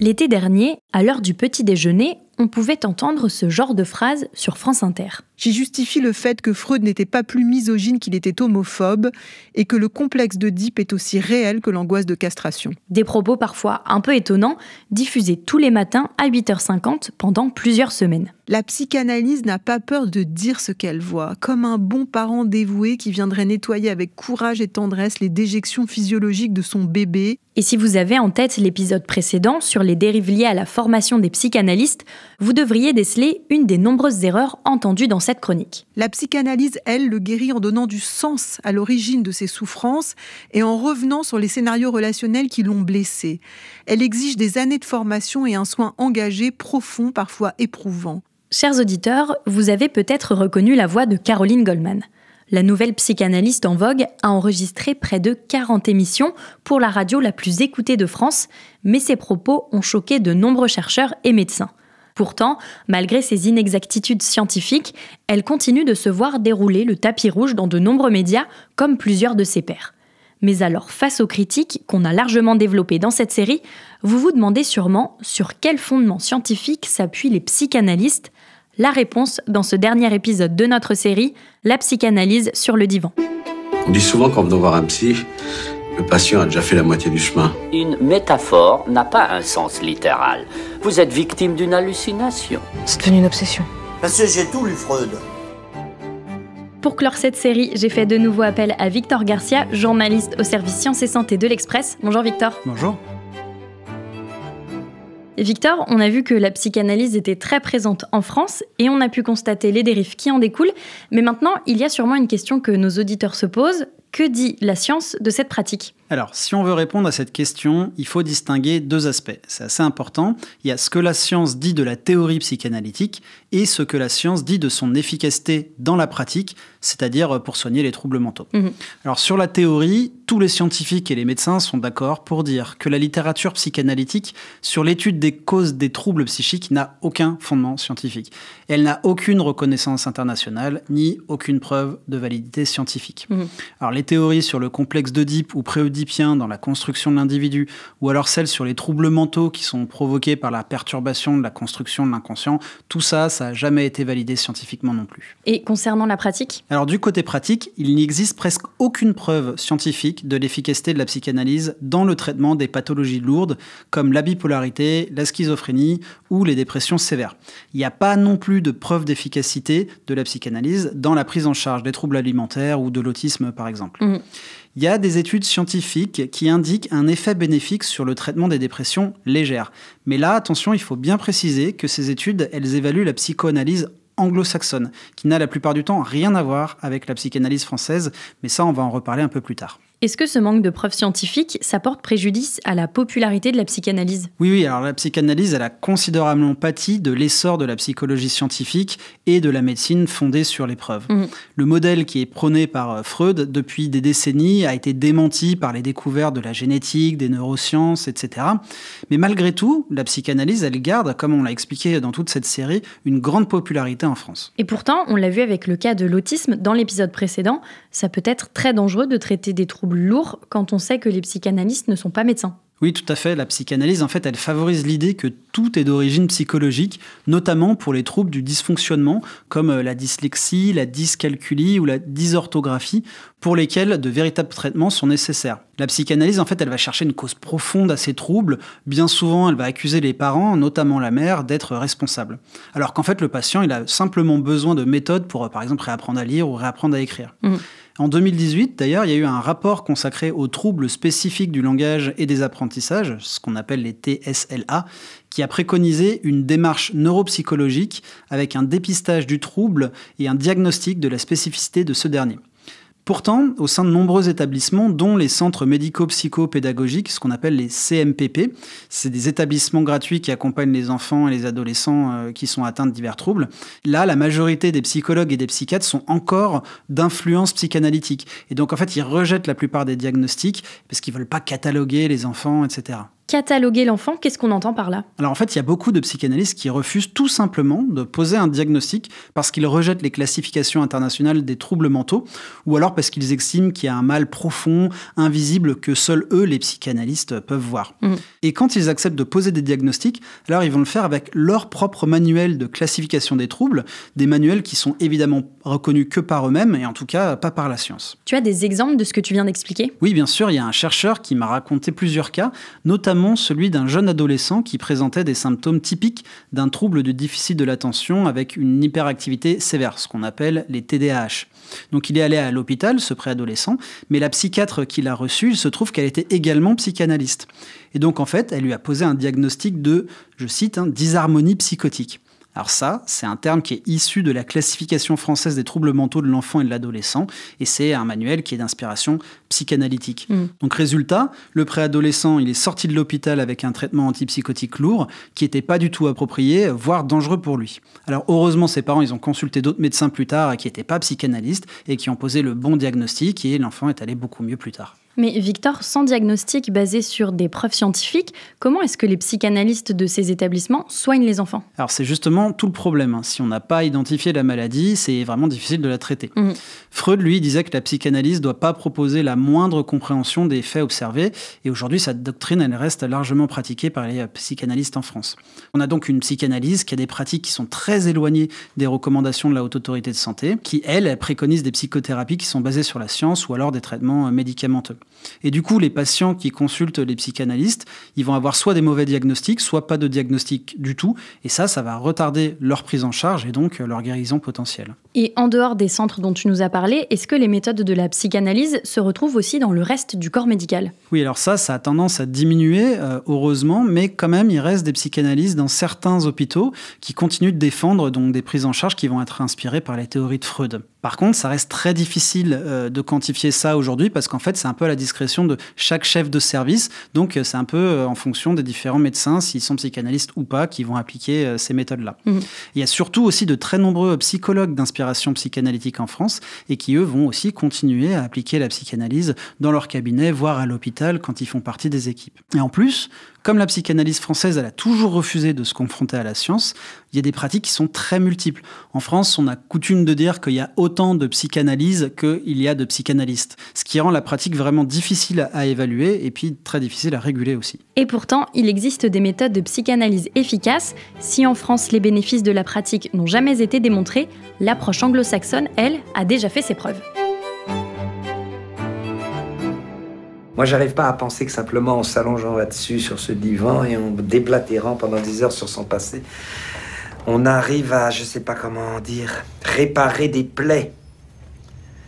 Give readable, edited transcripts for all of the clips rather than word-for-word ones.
L'été dernier, à l'heure du petit déjeuner, on pouvait entendre ce genre de phrase sur France Inter. J'y justifie le fait que Freud n'était pas plus misogyne qu'il était homophobe et que le complexe d'Oedipe est aussi réel que l'angoisse de castration. Des propos parfois un peu étonnants, diffusés tous les matins à 8h50 pendant plusieurs semaines. La psychanalyse n'a pas peur de dire ce qu'elle voit, comme un bon parent dévoué qui viendrait nettoyer avec courage et tendresse les déjections physiologiques de son bébé. Et si vous avez en tête l'épisode précédent sur les dérives liées à la formation des psychanalystes, vous devriez déceler une des nombreuses erreurs entendues dans cette chronique. La psychanalyse, elle, le guérit en donnant du sens à l'origine de ses souffrances et en revenant sur les scénarios relationnels qui l'ont blessé. Elle exige des années de formation et un soin engagé, profond, parfois éprouvant. Chers auditeurs, vous avez peut-être reconnu la voix de Caroline Goldman. La nouvelle psychanalyste en vogue a enregistré près de 40 émissions pour la radio la plus écoutée de France, mais ses propos ont choqué de nombreux chercheurs et médecins. Pourtant, malgré ses inexactitudes scientifiques, elle continue de se voir dérouler le tapis rouge dans de nombreux médias, comme plusieurs de ses pairs. Mais alors, face aux critiques qu'on a largement développées dans cette série, vous vous demandez sûrement sur quel fondement scientifique s'appuient les psychanalystes. La réponse dans ce dernier épisode de notre série, la psychanalyse sur le divan. On dit souvent qu'en venant voir un psy, le patient a déjà fait la moitié du chemin. Une métaphore n'a pas un sens littéral. Vous êtes victime d'une hallucination. C'est devenu une obsession. Parce que j'ai tout lu Freud. Pour clore cette série, j'ai fait de nouveau appel à Victor Garcia, journaliste au service Sciences et Santé de l'Express. Bonjour Victor. Bonjour. Victor, on a vu que la psychanalyse était très présente en France et on a pu constater les dérives qui en découlent. Mais maintenant, il y a sûrement une question que nos auditeurs se posent. Que dit la science de cette pratique ? Alors, si on veut répondre à cette question, il faut distinguer deux aspects. C'est assez important. Il y a ce que la science dit de la théorie psychanalytique et ce que la science dit de son efficacité dans la pratique, c'est-à-dire pour soigner les troubles mentaux. Alors, sur la théorie, tous les scientifiques et les médecins sont d'accord pour dire que la littérature psychanalytique sur l'étude des causes des troubles psychiques n'a aucun fondement scientifique. Elle n'a aucune reconnaissance internationale ni aucune preuve de validité scientifique. Alors, les théories sur le complexe d'Oedipe ou préoedipien dans la construction de l'individu, ou alors celles sur les troubles mentaux qui sont provoqués par la perturbation de la construction de l'inconscient, tout ça, ça n'a jamais été validé scientifiquement non plus. Et concernant la pratique ? Alors du côté pratique, il n'existe presque aucune preuve scientifique de l'efficacité de la psychanalyse dans le traitement des pathologies lourdes, comme la bipolarité, la schizophrénie ou les dépressions sévères. Il n'y a pas non plus de preuve d'efficacité de la psychanalyse dans la prise en charge des troubles alimentaires ou de l'autisme, par exemple. Il y a des études scientifiques qui indiquent un effet bénéfique sur le traitement des dépressions légères. Mais là, attention, il faut bien préciser que ces études, elles évaluent la psychoanalyse anglo-saxonne, qui n'a la plupart du temps rien à voir avec la psychanalyse française, mais ça, on va en reparler un peu plus tard. Est-ce que ce manque de preuves scientifiques, ça porte préjudice à la popularité de la psychanalyse ? Oui, alors la psychanalyse, elle a considérablement pâti de l'essor de la psychologie scientifique et de la médecine fondée sur les preuves. Le modèle qui est prôné par Freud depuis des décennies a été démenti par les découvertes de la génétique, des neurosciences, etc. Mais malgré tout, la psychanalyse, elle garde, comme on l'a expliqué dans toute cette série, une grande popularité en France. Et pourtant, on l'a vu avec le cas de l'autisme dans l'épisode précédent, ça peut être très dangereux de traiter des troubles lourds quand on sait que les psychanalystes ne sont pas médecins. Oui, tout à fait. La psychanalyse, en fait, elle favorise l'idée que tout est d'origine psychologique, notamment pour les troubles du dysfonctionnement, comme la dyslexie, la dyscalculie ou la dysorthographie, pour lesquels de véritables traitements sont nécessaires. La psychanalyse, en fait, elle va chercher une cause profonde à ces troubles. Bien souvent, elle va accuser les parents, notamment la mère, d'être responsables. Alors qu'en fait, le patient, il a simplement besoin de méthodes pour, par exemple, réapprendre à lire ou réapprendre à écrire. En 2018, d'ailleurs, il y a eu un rapport consacré aux troubles spécifiques du langage et des apprentissages, ce qu'on appelle les TSLA, qui a préconisé une démarche neuropsychologique avec un dépistage du trouble et un diagnostic de la spécificité de ce dernier. Pourtant, au sein de nombreux établissements, dont les centres médico-psycho-pédagogiques, ce qu'on appelle les CMPP, c'est des établissements gratuits qui accompagnent les enfants et les adolescents qui sont atteints de divers troubles. Là, la majorité des psychologues et des psychiatres sont encore d'influence psychanalytique. Et donc, en fait, ils rejettent la plupart des diagnostics parce qu'ils ne veulent pas cataloguer les enfants, etc. Cataloguer l'enfant, qu'est-ce qu'on entend par là ? Alors en fait, il y a beaucoup de psychanalystes qui refusent tout simplement de poser un diagnostic parce qu'ils rejettent les classifications internationales des troubles mentaux ou alors parce qu'ils estiment qu'il y a un mal profond, invisible, que seuls eux, les psychanalystes, peuvent voir. Et quand ils acceptent de poser des diagnostics, alors ils vont le faire avec leur propre manuel de classification des troubles, des manuels qui sont évidemment reconnus que par eux-mêmes et en tout cas pas par la science. Tu as des exemples de ce que tu viens d'expliquer ? Oui, bien sûr, il y a un chercheur qui m'a raconté plusieurs cas, notamment celui d'un jeune adolescent qui présentait des symptômes typiques d'un trouble de déficit de l'attention avec une hyperactivité sévère, ce qu'on appelle les TDAH. Donc il est allé à l'hôpital, ce préadolescent, mais la psychiatre qui l'a reçu, il se trouve qu'elle était également psychanalyste. Et donc en fait, elle lui a posé un diagnostic de, je cite, disharmonie psychotique. Alors ça, c'est un terme qui est issu de la classification française des troubles mentaux de l'enfant et de l'adolescent, et c'est un manuel qui est d'inspiration psychanalytique. Donc résultat, le préadolescent, il est sorti de l'hôpital avec un traitement antipsychotique lourd, qui n'était pas du tout approprié, voire dangereux pour lui. Alors heureusement, ses parents, ils ont consulté d'autres médecins plus tard, qui n'étaient pas psychanalystes, et qui ont posé le bon diagnostic, et l'enfant est allé beaucoup mieux plus tard. Mais Victor, sans diagnostic basé sur des preuves scientifiques, comment est-ce que les psychanalystes de ces établissements soignent les enfants ? Alors c'est justement tout le problème. Si on n'a pas identifié la maladie, c'est vraiment difficile de la traiter. Freud, lui, disait que la psychanalyse ne doit pas proposer la moindre compréhension des faits observés. Et aujourd'hui, cette doctrine, elle reste largement pratiquée par les psychanalystes en France. On a donc une psychanalyse qui a des pratiques qui sont très éloignées des recommandations de la Haute Autorité de Santé, qui, elle préconise des psychothérapies qui sont basées sur la science ou alors des traitements médicamenteux. Et du coup, les patients qui consultent les psychanalystes, ils vont avoir soit des mauvais diagnostics, soit pas de diagnostic du tout. Et ça va retarder leur prise en charge et donc leur guérison potentielle. Et en dehors des centres dont tu nous as parlé, est-ce que les méthodes de la psychanalyse se retrouvent aussi dans le reste du corps médical ? Oui, alors ça a tendance à diminuer, heureusement, mais quand même, il reste des psychanalystes dans certains hôpitaux qui continuent de défendre donc, des prises en charge qui vont être inspirées par les théories de Freud. Par contre, ça reste très difficile de quantifier ça aujourd'hui parce qu'en fait, c'est un peu à la discrétion de chaque chef de service. Donc, c'est un peu en fonction des différents médecins, s'ils sont psychanalystes ou pas, qui vont appliquer ces méthodes-là. Il y a surtout aussi de très nombreux psychologues d'inspiration psychanalytique en France et qui, eux, vont aussi continuer à appliquer la psychanalyse dans leur cabinet, voire à l'hôpital quand ils font partie des équipes. Et en plus, comme la psychanalyse française, elle a toujours refusé de se confronter à la science, il y a des pratiques qui sont très multiples. En France, on a coutume de dire qu'il y a autant de psychanalyse qu'il y a de psychanalystes, ce qui rend la pratique vraiment difficile à évaluer et puis très difficile à réguler aussi. Et pourtant, il existe des méthodes de psychanalyse efficaces. Si en France, les bénéfices de la pratique n'ont jamais été démontrés, l'approche anglo-saxonne, elle, a déjà fait ses preuves. Moi, j'arrive pas à penser que simplement en s'allongeant là-dessus, sur ce divan, et en déblatérant pendant des heures sur son passé, on arrive à, je sais pas comment dire, réparer des plaies.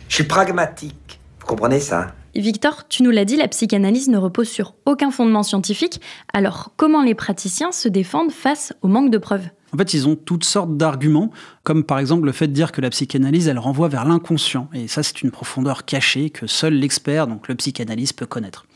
Je suis pragmatique. Vous comprenez ça ? Victor, tu nous l'as dit, la psychanalyse ne repose sur aucun fondement scientifique. Alors, comment les praticiens se défendent face au manque de preuves ? En fait, ils ont toutes sortes d'arguments, comme par exemple le fait de dire que la psychanalyse, elle renvoie vers l'inconscient. Et ça, c'est une profondeur cachée que seul l'expert, donc le psychanalyste, peut connaître.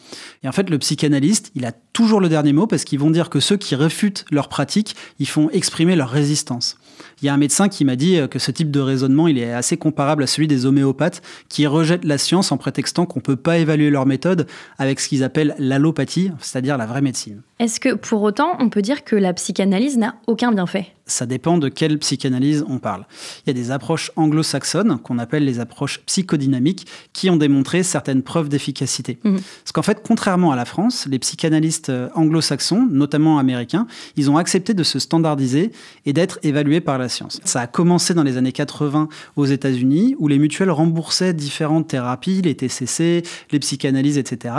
Et en fait, le psychanalyste, il a toujours le dernier mot parce qu'ils vont dire que ceux qui réfutent leur pratique, ils font exprimer leur résistance. Il y a un médecin qui m'a dit que ce type de raisonnement, il est assez comparable à celui des homéopathes qui rejettent la science en prétextant qu'on ne peut pas évaluer leur méthode avec ce qu'ils appellent l'allopathie, c'est-à-dire la vraie médecine. Est-ce que, pour autant, on peut dire que la psychanalyse n'a aucun bienfait ? Ça dépend de quelle psychanalyse on parle. Il y a des approches anglo-saxonnes, qu'on appelle les approches psychodynamiques, qui ont démontré certaines preuves d'efficacité. Parce qu'en fait, contrairement à la France, les psychanalystes anglo-saxons, notamment américains, ils ont accepté de se standardiser et d'être évalués par la science. Ça a commencé dans les années 80 aux États-Unis, où les mutuelles remboursaient différentes thérapies, les TCC, les psychanalyses, etc.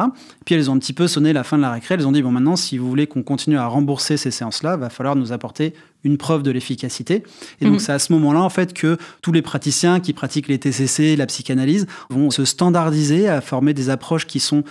Puis elles ont un petit peu sonné la fin de la récré. Elles ont dit, bon, maintenant, si vous voulez qu'on continue à rembourser ces séances-là, il va falloir nous apporter une preuve de l'efficacité. Et donc, c'est à ce moment-là, en fait, que tous les praticiens qui pratiquent les TCC, la psychanalyse, vont se standardiser à former des approches qui sont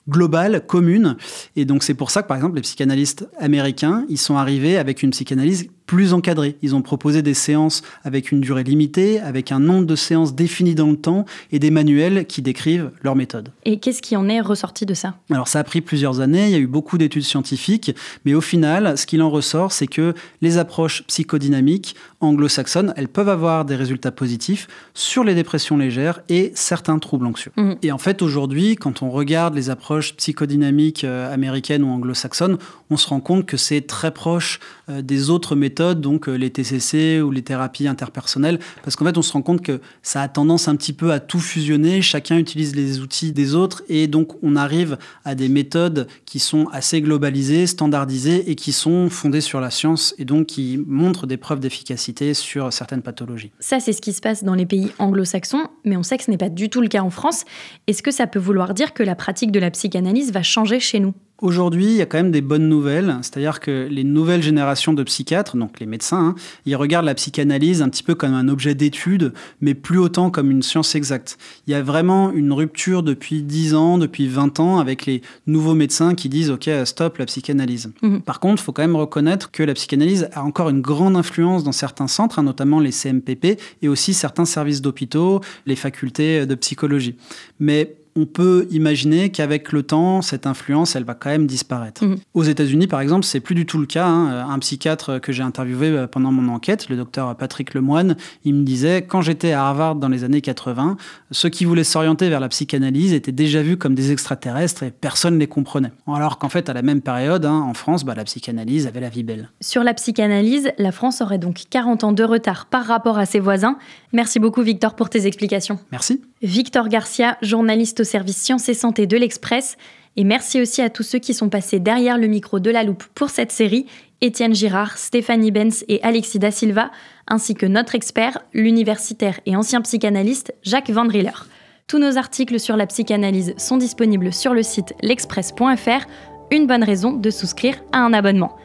globales, communes. Et donc, c'est pour ça que, par exemple, les psychanalystes américains, ils sont arrivés avec une psychanalyse plus encadrée. Ils ont proposé des séances avec une durée limitée, avec un nombre de séances défini dans le temps et des manuels qui décrivent leur méthode. Et qu'est-ce qui en est ressorti de ça ? Alors ça a pris plusieurs années, il y a eu beaucoup d'études scientifiques, mais au final, ce qu'il en ressort, c'est que les approches psychodynamiques anglo-saxonnes, elles peuvent avoir des résultats positifs sur les dépressions légères et certains troubles anxieux. Et en fait, aujourd'hui, quand on regarde les approches psychodynamiques américaines ou anglo-saxonnes, on se rend compte que c'est très proche des autres méthodes, donc les TCC ou les thérapies interpersonnelles, parce qu'en fait, on se rend compte que ça a tendance un petit peu à tout fusionner, chacun utilise les outils des autres, et donc on arrive à des méthodes qui sont assez globalisées, standardisées, et qui sont fondées sur la science, et donc qui montrent des preuves d'efficacité sur certaines pathologies. Ça, c'est ce qui se passe dans les pays anglo-saxons, mais on sait que ce n'est pas du tout le cas en France. Est-ce que ça peut vouloir dire que la pratique de la psychanalyse va changer chez nous ? Aujourd'hui, il y a quand même des bonnes nouvelles, c'est-à-dire que les nouvelles générations de psychiatres, donc les médecins, ils regardent la psychanalyse un petit peu comme un objet d'étude, mais plus autant comme une science exacte. Il y a vraiment une rupture depuis 10 ans, depuis 20 ans, avec les nouveaux médecins qui disent « Ok, stop la psychanalyse ». Par contre, il faut quand même reconnaître que la psychanalyse a encore une grande influence dans certains centres, notamment les CMPP, et aussi certains services d'hôpitaux, les facultés de psychologie. Mais on peut imaginer qu'avec le temps, cette influence, elle va quand même disparaître. Aux États-Unis, par exemple, c'est plus du tout le cas. Un psychiatre que j'ai interviewé pendant mon enquête, le docteur Patrick Lemoine, il me disait, quand j'étais à Harvard dans les années 80, ceux qui voulaient s'orienter vers la psychanalyse étaient déjà vus comme des extraterrestres et personne ne les comprenait. Alors qu'en fait, à la même période, en France, la psychanalyse avait la vie belle. Sur la psychanalyse, la France aurait donc 40 ans de retard par rapport à ses voisins. Merci beaucoup, Victor, pour tes explications. Merci. Victor Garcia, journaliste au service Sciences et Santé de l'Express. Et merci aussi à tous ceux qui sont passés derrière le micro de La Loupe pour cette série, Étienne Girard, Stéphanie Benz et Alexis Da Silva, ainsi que notre expert, l'universitaire et ancien psychanalyste Jacques Van Driller. Tous nos articles sur la psychanalyse sont disponibles sur le site l'express.fr, une bonne raison de souscrire à un abonnement.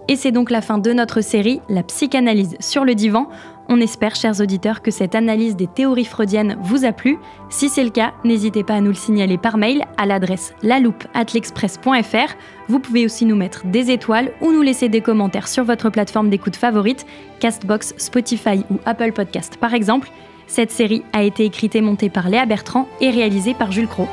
Et c'est donc la fin de notre série, la psychanalyse sur le divan. On espère, chers auditeurs, que cette analyse des théories freudiennes vous a plu. Si c'est le cas, n'hésitez pas à nous le signaler par mail à l'adresse laloupe@l'express.fr. Vous pouvez aussi nous mettre des étoiles ou nous laisser des commentaires sur votre plateforme d'écoute favorite, Castbox, Spotify ou Apple Podcast par exemple. Cette série a été écrite et montée par Léa Bertrand et réalisée par Jules Cros.